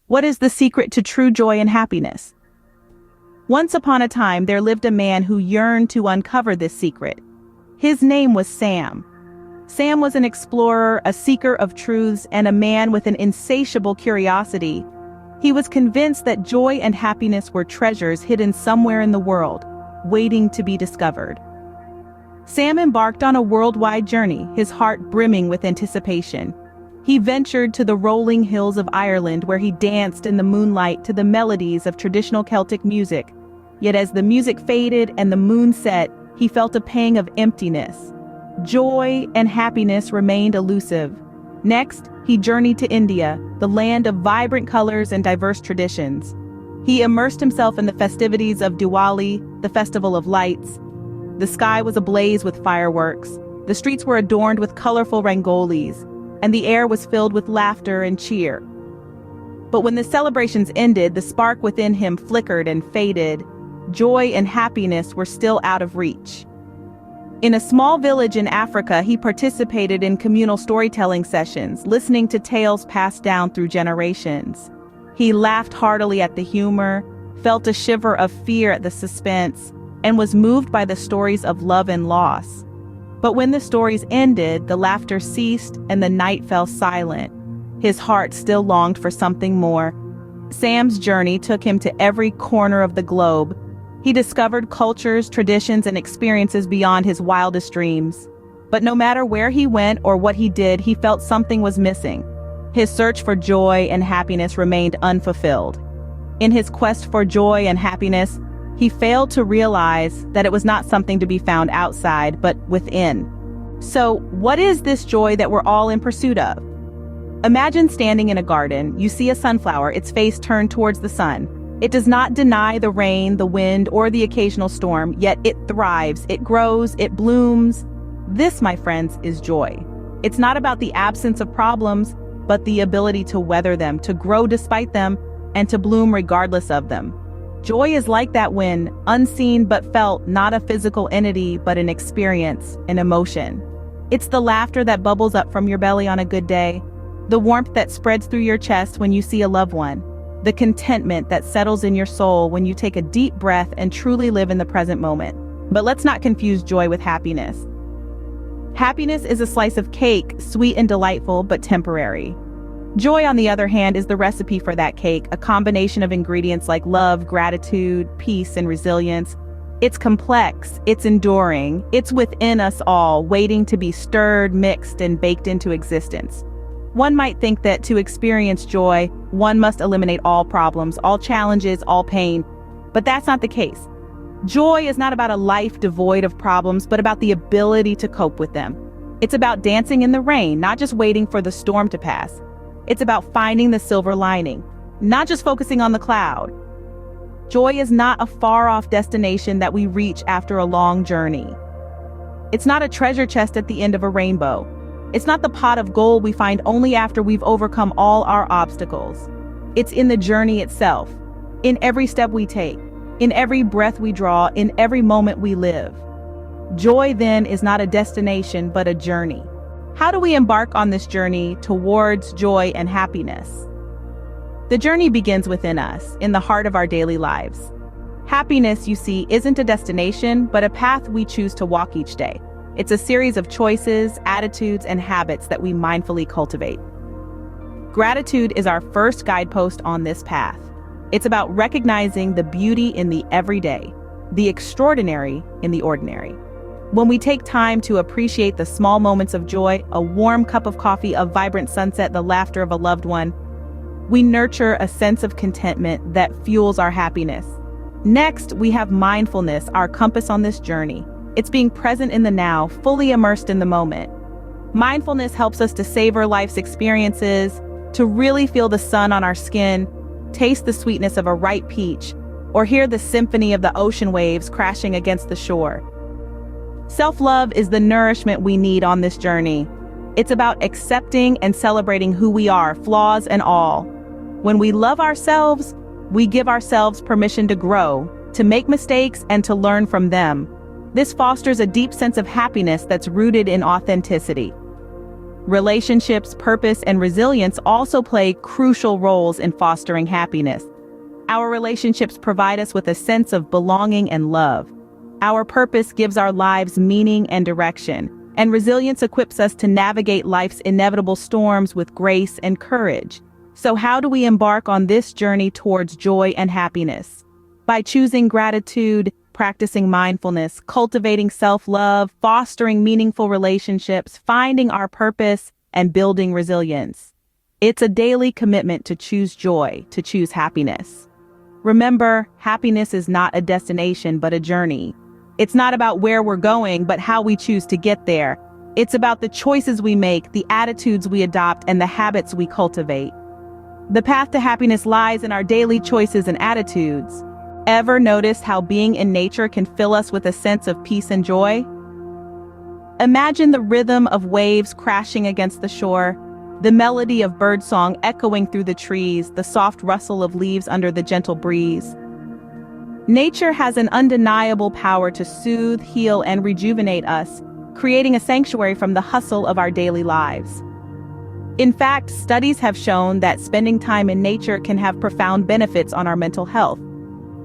What is the secret to true joy and happiness? Once upon a time, there lived a man who yearned to uncover this secret. His name was Sam. Sam was an explorer, a seeker of truths, and a man with an insatiable curiosity. He was convinced that joy and happiness were treasures hidden somewhere in the world, waiting to be discovered. Sam embarked on a worldwide journey, his heart brimming with anticipation. He ventured to the rolling hills of Ireland, where he danced in the moonlight to the melodies of traditional Celtic music. Yet as the music faded and the moon set, he felt a pang of emptiness. Joy and happiness remained elusive. Next, he journeyed to India, the land of vibrant colors and diverse traditions. He immersed himself in the festivities of Diwali, the Festival of Lights. The sky was ablaze with fireworks. The streets were adorned with colorful rangolis, and the air was filled with laughter and cheer. But when the celebrations ended, the spark within him flickered and faded. Joy and happiness were still out of reach. In a small village in Africa, he participated in communal storytelling sessions, listening to tales passed down through generations. He laughed heartily at the humor, felt a shiver of fear at the suspense, and was moved by the stories of love and loss. But when the stories ended, the laughter ceased and the night fell silent. His heart still longed for something more. Sam's journey took him to every corner of the globe. He discovered cultures, traditions, and experiences beyond his wildest dreams. But no matter where he went or what he did, he felt something was missing. His search for joy and happiness remained unfulfilled. In his quest for joy and happiness, he failed to realize that it was not something to be found outside, but within. So, what is this joy that we're all in pursuit of? Imagine standing in a garden. You see a sunflower, its face turned towards the sun. It does not deny the rain, the wind, or the occasional storm, yet it thrives, it grows, it blooms. This, my friends, is joy. It's not about the absence of problems, but the ability to weather them, to grow despite them, and to bloom regardless of them. Joy is like that wind, unseen but felt, not a physical entity, but an experience, an emotion. It's the laughter that bubbles up from your belly on a good day, the warmth that spreads through your chest when you see a loved one, the contentment that settles in your soul when you take a deep breath and truly live in the present moment. But let's not confuse joy with happiness. Happiness is a slice of cake, sweet and delightful, but temporary. Joy, on the other hand, is the recipe for that cake, a combination of ingredients like love, gratitude, peace, and resilience. It's complex, it's enduring, it's within us all, waiting to be stirred, mixed, and baked into existence. One might think that to experience joy, one must eliminate all problems, all challenges, all pain. But that's not the case. Joy is not about a life devoid of problems, but about the ability to cope with them. It's about dancing in the rain, not just waiting for the storm to pass. It's about finding the silver lining, not just focusing on the cloud. Joy is not a far-off destination that we reach after a long journey. It's not a treasure chest at the end of a rainbow. It's not the pot of gold we find only after we've overcome all our obstacles. It's in the journey itself, in every step we take, in every breath we draw, in every moment we live. Joy, then, is not a destination, but a journey. How do we embark on this journey towards joy and happiness? The journey begins within us, in the heart of our daily lives. Happiness, you see, isn't a destination, but a path we choose to walk each day. It's a series of choices, attitudes, and habits that we mindfully cultivate. Gratitude is our first guidepost on this path. It's about recognizing the beauty in the everyday, the extraordinary in the ordinary. When we take time to appreciate the small moments of joy, a warm cup of coffee, a vibrant sunset, the laughter of a loved one, we nurture a sense of contentment that fuels our happiness. Next, we have mindfulness, our compass on this journey. It's being present in the now, fully immersed in the moment. Mindfulness helps us to savor life's experiences, to really feel the sun on our skin, taste the sweetness of a ripe peach, or hear the symphony of the ocean waves crashing against the shore. Self-love is the nourishment we need on this journey. It's about accepting and celebrating who we are, flaws and all. When we love ourselves, we give ourselves permission to grow, to make mistakes, and to learn from them. This fosters a deep sense of happiness that's rooted in authenticity. Relationships, purpose, and resilience also play crucial roles in fostering happiness. Our relationships provide us with a sense of belonging and love. Our purpose gives our lives meaning and direction, and resilience equips us to navigate life's inevitable storms with grace and courage. So how do we embark on this journey towards joy and happiness? By choosing gratitude, practicing mindfulness, cultivating self-love, fostering meaningful relationships, finding our purpose, and building resilience. It's a daily commitment to choose joy, to choose happiness. Remember, happiness is not a destination, but a journey. It's not about where we're going, but how we choose to get there. It's about the choices we make, the attitudes we adopt, and the habits we cultivate. The path to happiness lies in our daily choices and attitudes. Ever noticed how being in nature can fill us with a sense of peace and joy? Imagine the rhythm of waves crashing against the shore, the melody of birdsong echoing through the trees, the soft rustle of leaves under the gentle breeze. Nature has an undeniable power to soothe, heal, and rejuvenate us, creating a sanctuary from the hustle of our daily lives. In fact, studies have shown that spending time in nature can have profound benefits on our mental health.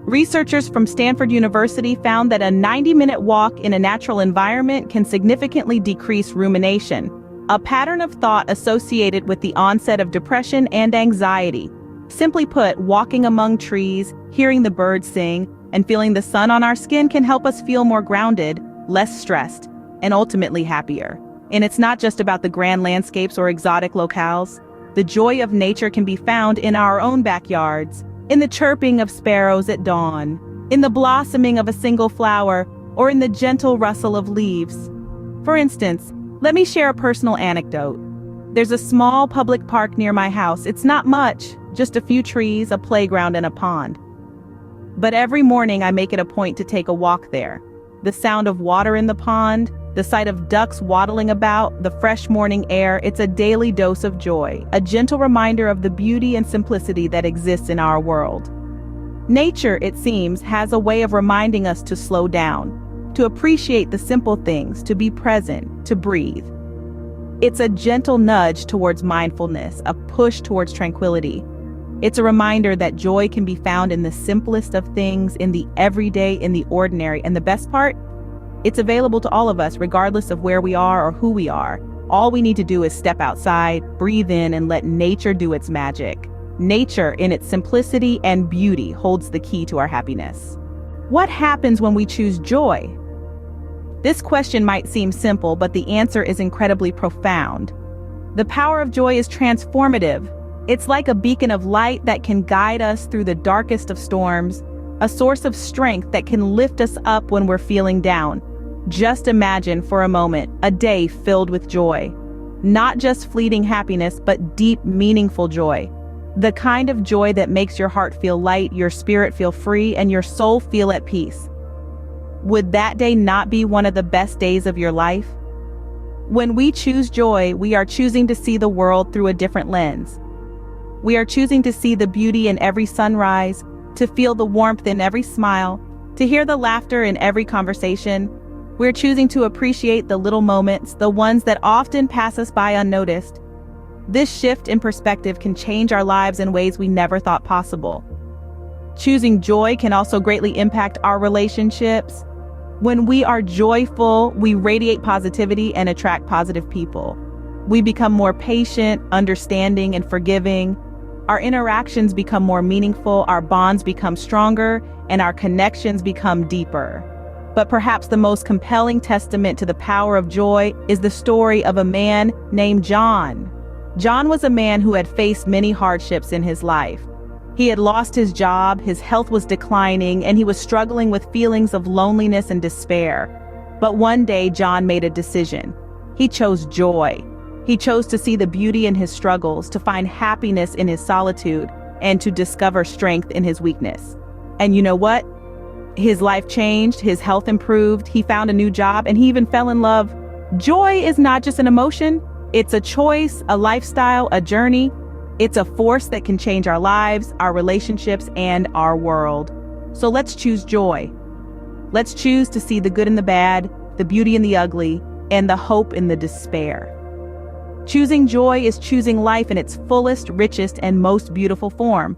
Researchers from Stanford University found that a 90-minute walk in a natural environment can significantly decrease rumination, a pattern of thought associated with the onset of depression and anxiety. Simply put, walking among trees, hearing the birds sing, and feeling the sun on our skin can help us feel more grounded, less stressed, and ultimately happier. And it's not just about the grand landscapes or exotic locales. The joy of nature can be found in our own backyards, in the chirping of sparrows at dawn, in the blossoming of a single flower, or in the gentle rustle of leaves. For instance, let me share a personal anecdote. There's a small public park near my house. It's not much, just a few trees, a playground, and a pond. But every morning I make it a point to take a walk there. The sound of water in the pond, the sight of ducks waddling about, the fresh morning air, it's a daily dose of joy, a gentle reminder of the beauty and simplicity that exists in our world. Nature, it seems, has a way of reminding us to slow down, to appreciate the simple things, to be present, to breathe. It's a gentle nudge towards mindfulness, a push towards tranquility. It's a reminder that joy can be found in the simplest of things, in the everyday, in the ordinary, and the best part? It's available to all of us, regardless of where we are or who we are. All we need to do is step outside, breathe in, and let nature do its magic. Nature, in its simplicity and beauty, holds the key to our happiness. What happens when we choose joy? This question might seem simple, but the answer is incredibly profound. The power of joy is transformative. It's like a beacon of light that can guide us through the darkest of storms, a source of strength that can lift us up when we're feeling down. Just imagine for a moment a day filled with joy. Not just fleeting happiness, but deep, meaningful joy. The kind of joy that makes your heart feel light, your spirit feel free, and your soul feel at peace. Would that day not be one of the best days of your life? When we choose joy, we are choosing to see the world through a different lens. We are choosing to see the beauty in every sunrise, to feel the warmth in every smile, to hear the laughter in every conversation. We're choosing to appreciate the little moments, the ones that often pass us by unnoticed. This shift in perspective can change our lives in ways we never thought possible. Choosing joy can also greatly impact our relationships. When we are joyful, we radiate positivity and attract positive people. We become more patient, understanding, and forgiving. Our interactions become more meaningful, our bonds become stronger, and our connections become deeper. But perhaps the most compelling testament to the power of joy is the story of a man named John. John was a man who had faced many hardships in his life. He had lost his job, his health was declining, and he was struggling with feelings of loneliness and despair. But one day, John made a decision. He chose joy. He chose to see the beauty in his struggles, to find happiness in his solitude, and to discover strength in his weakness. And you know what? His life changed, his health improved, he found a new job, and he even fell in love. Joy is not just an emotion, it's a choice, a lifestyle, a journey. It's a force that can change our lives, our relationships, and our world. So let's choose joy. Let's choose to see the good in the bad, the beauty in the ugly, and the hope in the despair. Choosing joy is choosing life in its fullest, richest, and most beautiful form.